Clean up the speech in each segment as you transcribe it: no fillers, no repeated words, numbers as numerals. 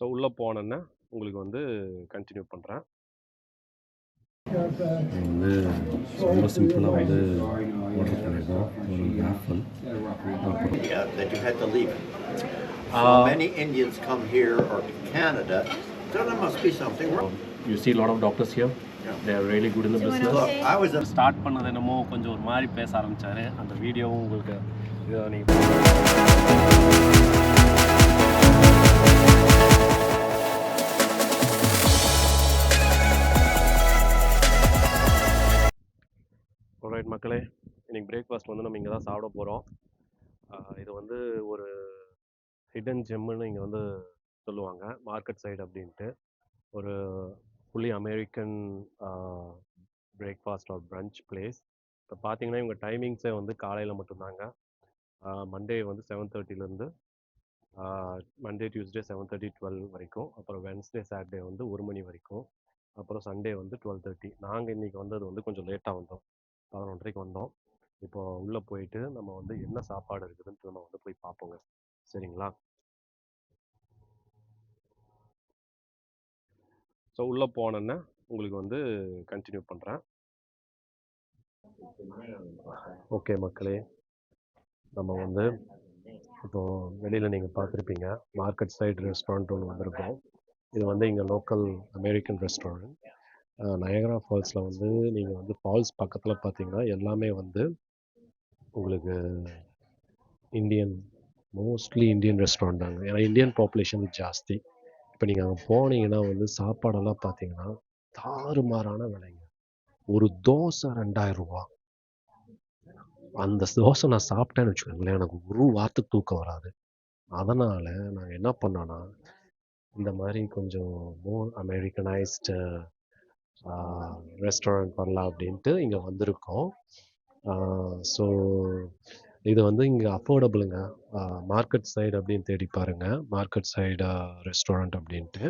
So உள்ளே போனோன்னே உங்களுக்கு வந்து கண்டினியூ பண்ணுறேன். வந்து ரொம்ப சிம்பிளாக வந்து ஆர்டர் பண்ணியிருக்கோம். ஒரு waffle. That you had to leave it. So many Indians come here or to Canada, so there must be something wrong. You see a lot of doctors here. They are really good in the business. Look, I was a start பண்ணது என்னமோ கொஞ்சம் ஒரு மாதிரி பேச ஆரம்பித்தார். அந்த வீடியோவும் உங்களுக்கு நீங்கள் ஆல்ரைட் மக்களே, இன்றைக்கி பிரேக்ஃபாஸ்ட் வந்து நம்ம இங்கே தான் சாப்பிட போகிறோம். இது வந்து ஒரு ஹிடன் ஜெம்முன்னு இங்கே வந்து சொல்லுவாங்க, மார்க்கெட் சைடு அப்படின்ட்டு. ஒரு fully American breakfast or brunch place. இப்போ பார்த்தீங்கன்னா இவங்க டைமிங்ஸே வந்து காலையில் மட்டும்தாங்க. மண்டே வந்து 7:30லேருந்து மண்டே டியூஸ்டே 7:30 12 வரைக்கும், அப்புறம் வென்ஸ்டே சாட்டர்டே வந்து 1 மணி வரைக்கும், அப்புறம் சண்டே வந்து 12:30. நாங்கள் இன்றைக்கி வந்தது வந்து கொஞ்சம் லேட்டாக வந்தோம், 11:30க்கு வந்தோம். இப்போ உள்ளே போயிட்டு நம்ம வந்து என்ன சாப்பாடு இருக்குதுன்ட்டு நம்ம வந்து போய் பார்ப்போங்க, சரிங்களா? ஸோ உள்ளே போனோன்னே உங்களுக்கு வந்து கண்டினியூ பண்ணுறேன். ஓகே மக்களே, நம்ம வந்து இப்போது வெளியில் நீங்கள் பார்த்துருப்பீங்க, மார்க்கெட் சைடு ரெஸ்டாரண்ட் ஒன்று வந்திருக்கோம். இது வந்து இங்கே லோக்கல் அமெரிக்கன் ரெஸ்டாரண்ட். நயகரா ஃபால்ஸில் வந்து நீங்கள் வந்து ஃபால்ஸ் பக்கத்தில் பார்த்தீங்கன்னா எல்லாமே வந்து உங்களுக்கு இந்தியன், மோஸ்ட்லி இந்தியன் ரெஸ்டாரண்ட் தாங்க. ஏன்னா இந்தியன் பாப்புலேஷன் ஜாஸ்தி. இப்போ நீங்கள் அங்கே போனீங்கன்னா வந்து சாப்பாடெல்லாம் பார்த்தீங்கன்னா தாறுமாறான விலைங்க. ஒரு தோசை 2000 ரூபா. அந்த தோசை நான் சாப்பிட்டேன்னு வச்சுக்கோங்களேன், எனக்கு ஒரு வாரத்துக்கு தூக்கம் வராது. அதனால் நாங்கள் என்ன பண்ணோன்னா, இந்த மாதிரி கொஞ்சம் மோர் அமெரிக்கனைஸ்டு ரெஸ்டாரண்ட் வரலாம் அப்படின்ட்டு இங்கே வந்திருக்கோம். ஸோ இது வந்து இங்கே அஃபோர்டபுளுங்க. மார்க்கெட் சைடு அப்படின்னு தேடி பாருங்கள், மார்க்கெட் சைடு ரெஸ்டாரண்ட் அப்படின்ட்டு.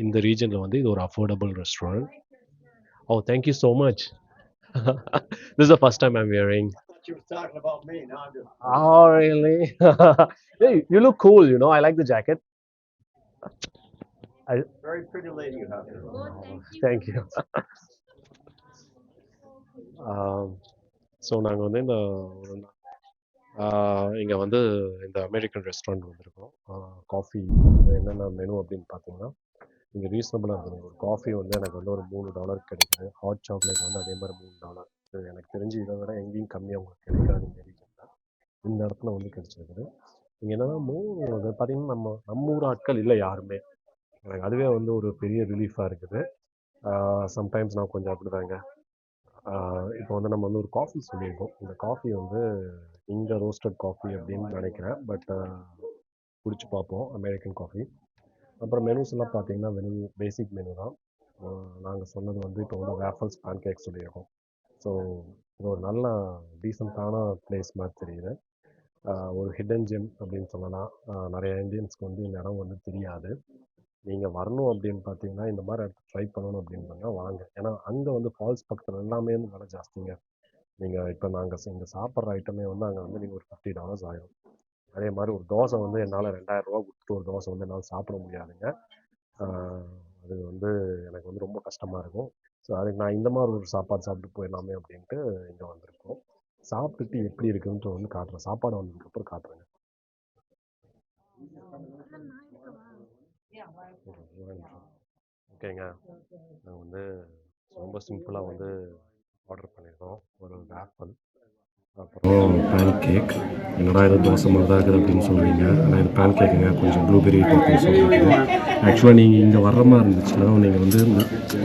இந்த ரீஜனில் வந்து இது ஒரு affordable restaurant. Oh, thank you so much. This is the first time I'm wearing. I thought you were talking about me. Now I'm just. Oh, really? Hey, you look cool, you know. I like the jacket. Very pretty lady you have here. Thank you. So நாங்கள் வந்து இந்த இங்கே வந்து இந்த American restaurant வந்திருக்கோம். Coffee என்னென்ன menu அப்படின்னு பார்த்தீங்கன்னா இங்கே ரீசனபிளாக இருக்குது. ஒரு காஃபி வந்து எனக்கு வந்து ஒரு $3 கிடைக்குது. ஹாட் சாக்லேட் வந்து அதே மாதிரி $3. எனக்கு தெரிஞ்சு இதை விட எங்கேயும் கம்மியாக உங்களுக்கு கிடைக்காது இந்த ரீஜனில். இந்த இடத்துல வந்து கிடைச்சிருக்குது. இங்கே என்னென்னா அது பார்த்திங்கன்னா நம்ம ஊர் ஆட்கள் இல்லை யாருமே. எனக்கு அதுவே வந்து ஒரு பெரிய ரிலீஃபாக இருக்குது. சம்டைம்ஸ் நான் கொஞ்சம் அப்படி தாங்க. இப்போ வந்து நம்ம வந்து ஒரு காஃபி சொல்லியிருக்கோம். இந்த காஃபி வந்து இங்கே ரோஸ்டட் காஃபி அப்படின்னு நினைக்கிறேன். பட் குடிச்சு பார்ப்போம் அமெரிக்கன் காஃபி. அப்புறம் மெனுஸ் எல்லாம் பார்த்தீங்கன்னா வெறும் பேசிக் மெனு தான். நாங்கள் சொன்னது வந்து இப்போ வந்து வேஃபல்ஸ் பேன் கேக் சொல்லியிருக்கோம். ஸோ இது ஒரு நல்ல டீசெண்டான பிளேஸ் மாதிரி தெரியுது. ஒரு ஹிடன் ஜெம் அப்படின்னு சொல்லலாம். நிறைய இந்தியன்ஸ்க்கு வந்து இந்த இடம் வந்து தெரியாது. நீங்கள் வரணும் அப்படின்னு பார்த்தீங்கன்னா இந்த மாதிரி இடத்த ட்ரை பண்ணணும் அப்படின்னு சொன்னால் வாங்க. ஏன்னா அங்கே வந்து ஃபால்ஸ் பக்கத்தில் எல்லாமே வந்து விலை ஜாஸ்திங்க. நீங்கள் இப்போ நாங்கள் இங்கே சாப்பிட்ற ஐட்டமே வந்து அங்கே வந்து நீங்கள் ஒரு $50 ஆகிடும். அதே மாதிரி ஒரு தோசை வந்து என்னால் 2000 ரூபா கொடுத்துட்டு ஒரு தோசை வந்து என்னால் சாப்பிட முடியாதுங்க. அது வந்து எனக்கு வந்து ரொம்ப கஷ்டமாக இருக்கும். ஸோ அதுக்கு நான் இந்த மாதிரி ஒரு சாப்பாடு சாப்பிட்டு போயிடலாமே அப்படின்ட்டு இங்கே வந்திருக்கோம். சாப்பிட்டுட்டு எப்படி இருக்குன்ட்டு வந்து காட்டுறேன். சாப்பாடு வந்ததுக்கப்புறம் காட்டுறேங்க. ஓகேங்க, நாங்கள் வந்து ரொம்ப சிம்பிளாக வந்து ஆர்டர் பண்ணியிருக்கோம். ஒரு வேஃபல், அப்புறம் பேன் கேக். என்னடா இது தோசை மாதிரி தான் இருக்குது அப்படின்னு சொல்லுவீங்க. ஆனால் இது பேன் கேக்குங்க, கொஞ்சம் ப்ளூபெரி டாப்பிங் சொல்லியிருக்கோம். ஆக்சுவலாக நீங்கள் இங்கே வர்ற மாதிரி இருந்துச்சுன்னா நீங்கள் வந்து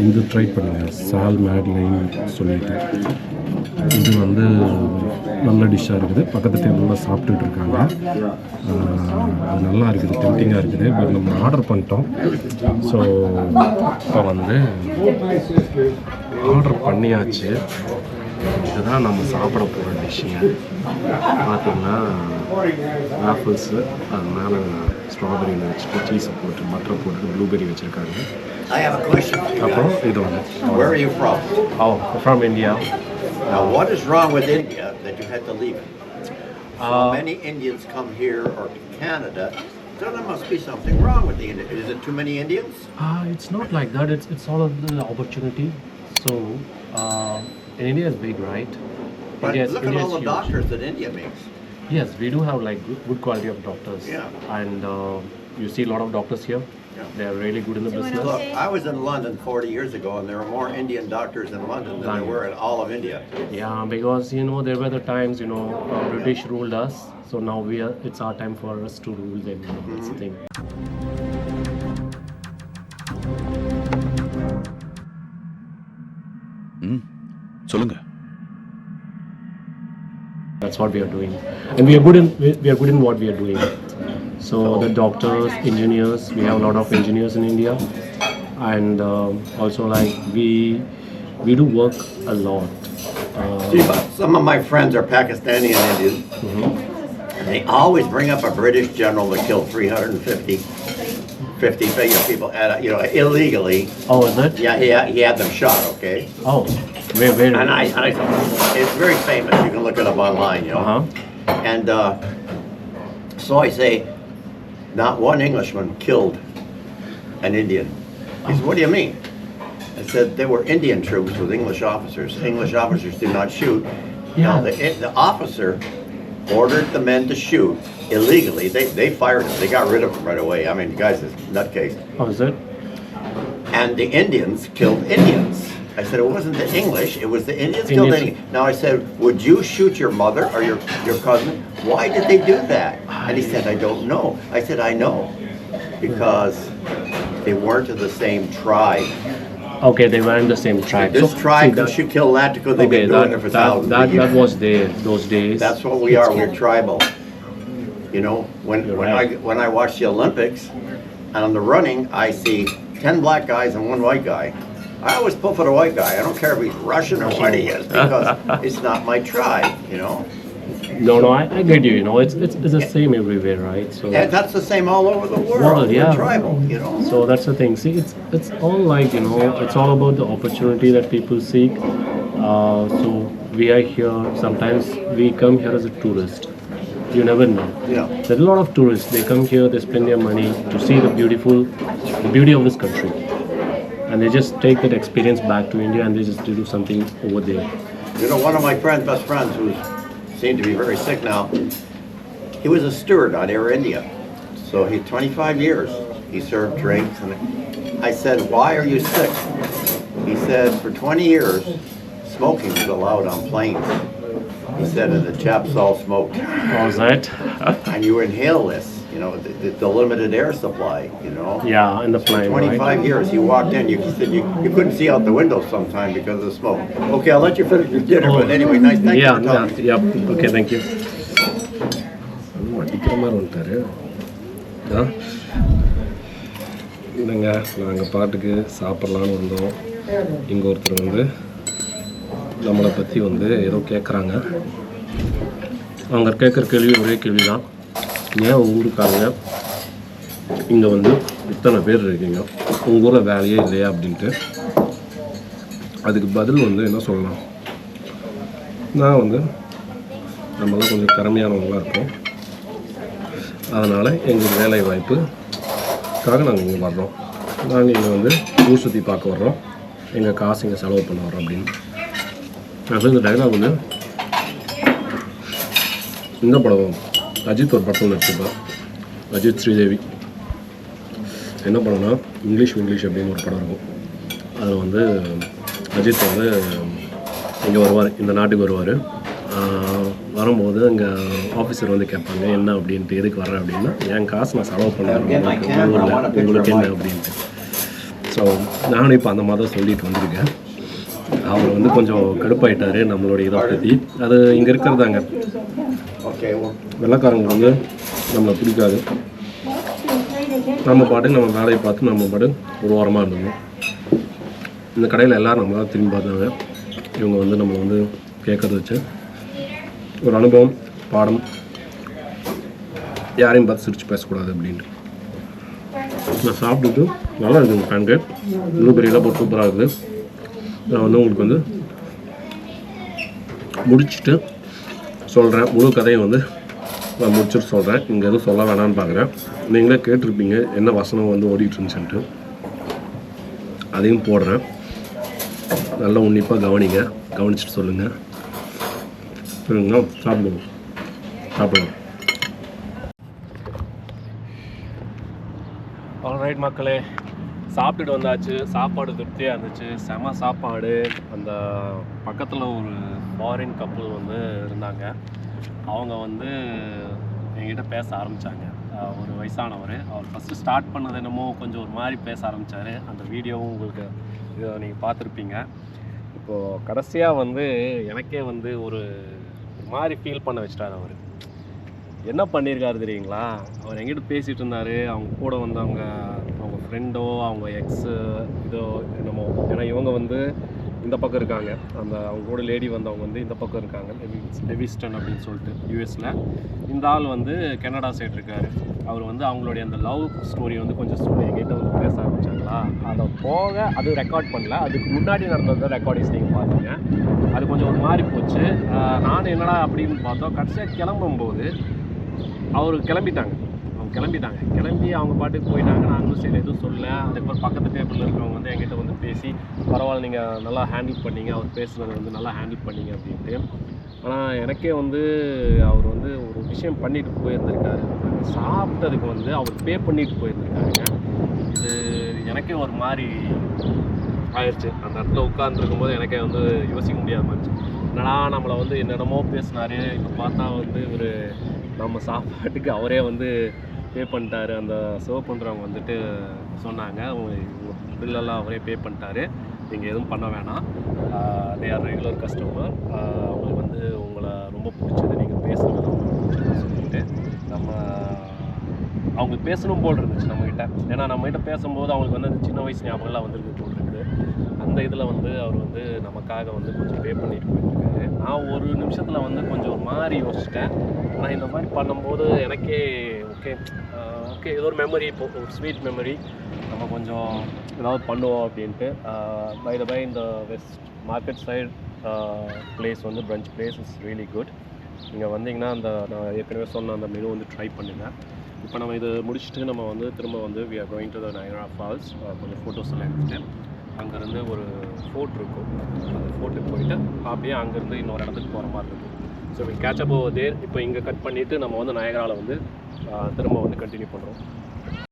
இந்த ட்ரை பண்ணுங்கள், சால் மேட்லைன் சொல்லிட்டு. இது வந்து நல்ல டிஷ்ஷாக இருக்குது. பக்கத்து டேபிளில் சாப்பிட்டுட்டு இருக்காங்க. அது நல்லா இருக்குது, டெம்டிங்காக இருக்குது. பட் நம்ம ஆர்டர் பண்ணிட்டோம். ஸோ இப்போ வந்து ஆர்டர் பண்ணியாச்சு. இதுதான் நம்ம சாப்பிட போகிற டிஷ்ஷுங்க. பார்த்தீங்கன்னா ஆப்பிள்ஸு, அது மேலே ஸ்ட்ராபெரி வச்சுட்டு சீஸை போட்டு பட்டரை போட்டு ப்ளூபெரி வச்சுருக்காங்க. அப்புறம் இது வந்து Where are you from? Oh, from India. Now, what is wrong with India that you had to leave it? So many Indians come here or to Canada, So there must be something wrong with the Indians. Is it too many Indians? It's not like that. It's all of the opportunity. So, in India is big, right? But look at India all is the huge. doctors that India makes. Yes, we do have like good quality of doctors. Yeah. And you see a lot of doctors here. Yeah. They are really good in the business. Look, I was in London 40 years ago, and there were more Indian doctors in London than there were in all of India. Yeah, because there were the times British ruled us. So now it's our time for us to rule them. That's the thing. சொல்லுங்க. That's what we are doing, and we are good in what we are doing. So the doctors, engineers, we have a lot of engineers in India, and also like we do work a lot. See, some of my friends are Pakistani and Indian. And they always bring up a British general that killed 350 people illegally. Oh, is it? Yeah, he had them shot. Okay. Oh, where? And I it's very famous. You can look it up online. And so I say, not one Englishman killed an Indian. He said, "What do you mean?" I said, "They were Indian troops with English officers. English officers do not shoot." Yeah. Now, the officer ordered the men to shoot illegally. They fired him. They got rid of him right away. I mean, the guy's a nutcase. Oh, is it? And the Indians killed Indians. I said, it wasn't the English, it was the Indians killed Indians. Now I said, would you shoot your mother or your cousin? Why did they do that? And he said, I don't know. I said, I know. Because they weren't of the same tribe. Okay, they were in the same tribe. This tribe should kill that because they've been doing it for thousands of years. That was there, those days. That's what we are, we're tribal. When I watch the Olympics, and on the running, I see 10 black guys and 1 white guy. I always pull for the white guy. I don't care if he's Russian or what he is, because it's not my tribe, No, I get you. It's the same everywhere, right? So And that's the same all over the world. yeah. We're tribal, So that's the thing. See, it's all like it's all about the opportunity that people seek. So we are here. Sometimes we come here as a tourist. You never know. Yeah. There's a lot of tourists. They come here. They spend their money to see the beauty of this country, and they just take that experience back to India and they just do something over there. One of my best friends, who seemed to be very sick now, he was a steward on Air India. So 25 years. He served drinks, and I said, "Why are you sick?" He said, "For 20 years, smoking was allowed on planes." He said, "And the chaps all smoked." What was that? And you inhale this, the limited air supply, Yeah, in the plane, 25 right? years, you walked in, you said you couldn't see out the window sometime because of the smoke. Okay, I'll let you finish your dinner, but anyway, nice, thank you for talking. Yeah. Okay, thank you. அடிக்கிற மாதிரி வந்துட்டாரு. இல்லைங்க, நாங்கள் பாட்டுக்கு சாப்பிட்லான்னு வந்தோம். இங்கே ஒருத்தர் நம்மளை பற்றி ஏதோ கேட்குறாங்க. அவங்க கேட்குற கேள்வி ஒரே கேள்வி தான், ஏன் ஊருக்காரங்க இங்கே இத்தனை பேர் இருக்கீங்க, உங்கள் ஊரில் வேலையே இல்லையா அப்படின்ட்டு. அதுக்கு பதில் என்ன சொல்லலாம், நான் நம்மளாம் கொஞ்சம் திறமையானவங்களாக இருக்கோம். அதனால் எங்களுக்கு வேலை வாய்ப்புக்காக நாங்கள் இங்கே வர்றோம். நாங்கள் இங்கே ஊர் சுற்றி பார்க்க வர்றோம், எங்கள் காசு இங்கே செலவு பண்ண வர்றோம் அப்படின்னு. அது இந்த டைலாக் இந்த படம் அஜித் ஒரு படத்தில் நடிச்சிருப்பார், அஜித் ஸ்ரீதேவி. என்ன படம்னா இங்கிலீஷ் அப்படின்னு ஒரு படம் இருக்கும். அதில் அஜித் இங்கே வருவார், இந்த நாட்டுக்கு வருவார். வரும்போது அங்கே ஆஃபீஸர் கேட்பாங்க, என்ன அப்படின்ட்டு, எதுக்கு வர்றேன் அப்படின்னா, என் காசு நான் செலவு பண்ணுறேன் ஊரில், உங்களுக்கு என்ன அப்படின்ட்டு. ஸோ நானும் இப்போ அந்த மாதிரி சொல்லிட்டு வந்திருக்கேன். அவர் கொஞ்சம் கடுப்பாயிட்டார் நம்மளுடைய இதை பற்றி. அது இங்கே இருக்கிறதாங்க, வெள்ளைக்காரங்க நம்மளை பிடிக்காது. நம்ம பாட்டுக்கு நம்ம வேலையை பார்த்து நம்ம பாட்டு ஒரு வாரமாக இருந்தோம். இந்த கடையில் எல்லோரும் நம்மளால் திரும்பி பார்த்தாங்க. இவங்க நம்மளை கேட்கறது வச்சு ஒரு அனுபவம், பாடம், யாரையும் பார்த்து சிரித்து பேசக்கூடாது அப்படின்ட்டு. நான் சாப்பிட்டுட்டு நல்லா இருக்குங்க பேன்கேக், ப்ளூபெரியெல்லாம் போட்டு சூப்பராக இருக்குது. நான் உங்களுக்கு முடிச்சுட்டு சொல்கிறேன். முழு கதையும் நான் முடிச்சுட்டு சொல்கிறேன். இங்கே எதுவும் சொல்ல வேணான்னு பார்க்குறேன். நீங்களே கேட்டிருப்பீங்க என்ன வசனம் வந்து ஓடிட்டு இருந்துச்சுன்ட்டு. அதையும் போடுறேன். நல்லா உன்னிப்பாக கவனிங்க. கவனிச்சுட்டு சொல்லுங்கள். சரிங்களா? சாப்பிடுவோம். சாப்பிடுவோம். ஆல்ரைட் மக்களே, சாப்பிட்டுட்டு வந்தாச்சு. சாப்பாடு திருப்தியாக இருந்துச்சு. செம சாப்பாடு. அந்த பக்கத்தில் ஒரு ஃபாரின் கப்புள் வந்து இருந்தாங்க. அவங்க வந்து என்கிட்ட பேச ஆரம்பித்தாங்க. ஒரு வயசானவர். அவர் ஃபஸ்ட்டு ஸ்டார்ட் பண்ணது என்னமோ கொஞ்சம் ஒரு மாதிரி பேச ஆரம்பித்தார். அந்த வீடியோவும் உங்களுக்கு நீங்கள் பார்த்துருப்பீங்க. இப்போது கடைசியாக வந்து எனக்கே வந்து ஒரு மாதிரி ஃபீல் பண்ண வச்சிட்டார். அவர் என்ன பண்ணியிருக்காரு தெரியுங்களா? அவர் எங்கிட்ட பேசிகிட்டு இருந்தார். அவங்க கூட வந்து அவங்க ஃப்ரெண்டோ அவங்க எக்ஸு இதோ என்னமோ, ஏன்னா இவங்க வந்து இந்த பக்கம் இருக்காங்க. அவங்க கூட லேடி வந்தவங்க வந்து இந்த பக்கம் இருக்காங்க, லெவிஸ்டன் அப்படின்னு சொல்லிட்டு யூஎஸில். இந்த ஆள் வந்து கனடா சைடு இருக்கார். அவர் வந்து அவங்களுடைய அந்த லவ் ஸ்டோரி வந்து கொஞ்சம் எங்கிட்ட வந்து பேச ஆரம்பித்தாங்களா. அதை போக அது ரெக்கார்ட் பண்ணல, அதுக்கு முன்னாடி நடந்தது ரெக்கார்டிங்ஸ் நீங்கள் பார்த்தீங்க. அது கொஞ்சம் ஒரு மாதிரி போச்சு. நான் என்னடா அப்படின்னு பார்த்தோம். கடைசியாக கிளம்பும்போது அவர் கிளம்பி அவங்க பாட்டுக்கு போயிட்டாங்க. நாங்களும் சரி எதுவும் சொல்ல. அதுக்கப்புறம் பக்கத்து டேபிளில் இருக்கிறவங்க வந்து என்கிட்ட வந்து பேசி பரவாயில்ல நீங்கள் நல்லா ஹேண்டில் பண்ணீங்க, அவர் பேசுனதை வந்து நல்லா ஹேண்டில் பண்ணீங்க அப்படின்ட்டு. ஆனால் எனக்கே வந்து அவர் வந்து ஒரு விஷயம் பண்ணிட்டு போயிருந்திருக்காரு. சாப்பிட்டதுக்கு வந்து அவர் பே பண்ணிட்டு போயிருந்திருக்காருங்க. இது எனக்கே ஒரு மாதிரி ஆயிடுச்சு. அந்த இடத்துல உட்காந்துருக்கும் போது எனக்கே வந்து யோசிக்க முடியாத மாதிரி. என்னடா நம்மளை வந்து என்னென்னமோ பேசினார். இப்போ பார்த்தா வந்து இவர் நம்ம சாப்பாட்டுக்கு அவரே வந்து பே பண்ணிட்டாரு. அந்த சர்வ் பண்ணுறவங்க வந்துட்டு சொன்னாங்க, உங்கள் பில்லெல்லாம் அவரே பே பண்ணிட்டாரு, நீங்கள் எதுவும் பண்ண வேணாம். They are regular customer. அவங்களுக்கு வந்து உங்களை ரொம்ப பிடிச்சது, நீங்கள் பேசுகிறது ரொம்ப பிடிச்சதுன்னு சொல்லிட்டு அவங்களுக்கு பேசணும் போல் இருந்துச்சு நம்மக்கிட்ட. ஏன்னா நம்மகிட்ட பேசும்போது அவங்களுக்கு வந்து அந்த சின்ன வயசு ஞாபகம்லாம் வந்துருக்கு போல் இருக்குது. அந்த இதில் வந்து அவர் வந்து நமக்காக வந்து கொஞ்சம் பே பண்ணிட்டு போயிருக்காரு. நான் ஒரு நிமிஷத்தில் வந்து கொஞ்சம் ஒரு மாதிரி யோசிச்சிட்டேன். ஆனால் இந்த மாதிரி பண்ணும்போது எனக்கே ஓகே ஏதோ ஒரு மெமரி, இப்போ ஒரு ஸ்வீட் மெமரி, நம்ம கொஞ்சம் ஏதாவது பண்ணுவோம் அப்படின்ட்டு. பை த பை இந்த வெஸ்ட் மார்க்கெட் சைடு பிளேஸ் வந்து brunch place is really good. நீங்கள் வந்தீங்கன்னா அந்த நான் ஏற்கனவே சொன்ன அந்த மெனு வந்து ட்ரை பண்ணுங்கள். இப்போ நம்ம இது முடிச்சுட்டு நம்ம வந்து திரும்ப வந்து we are going to the Niagara Falls. கொஞ்சம் ஃபோட்டோஸ் எல்லாம் எடுத்துகிட்டு அங்கேருந்து ஒரு ஃபோர்ட் இருக்கும், அந்த ஃபோர்ட்டுக்கு போயிட்டு அப்படியே அங்கேருந்து இன்னொரு இடத்துக்கு போகிற மாதிரி இருக்கும். So will catch up over there. இப்போ இங்கே கட் பண்ணிவிட்டு நம்ம வந்து நயகராவில் வந்து திரும்ப வந்து கண்டினியூ பண்ணுறோம்.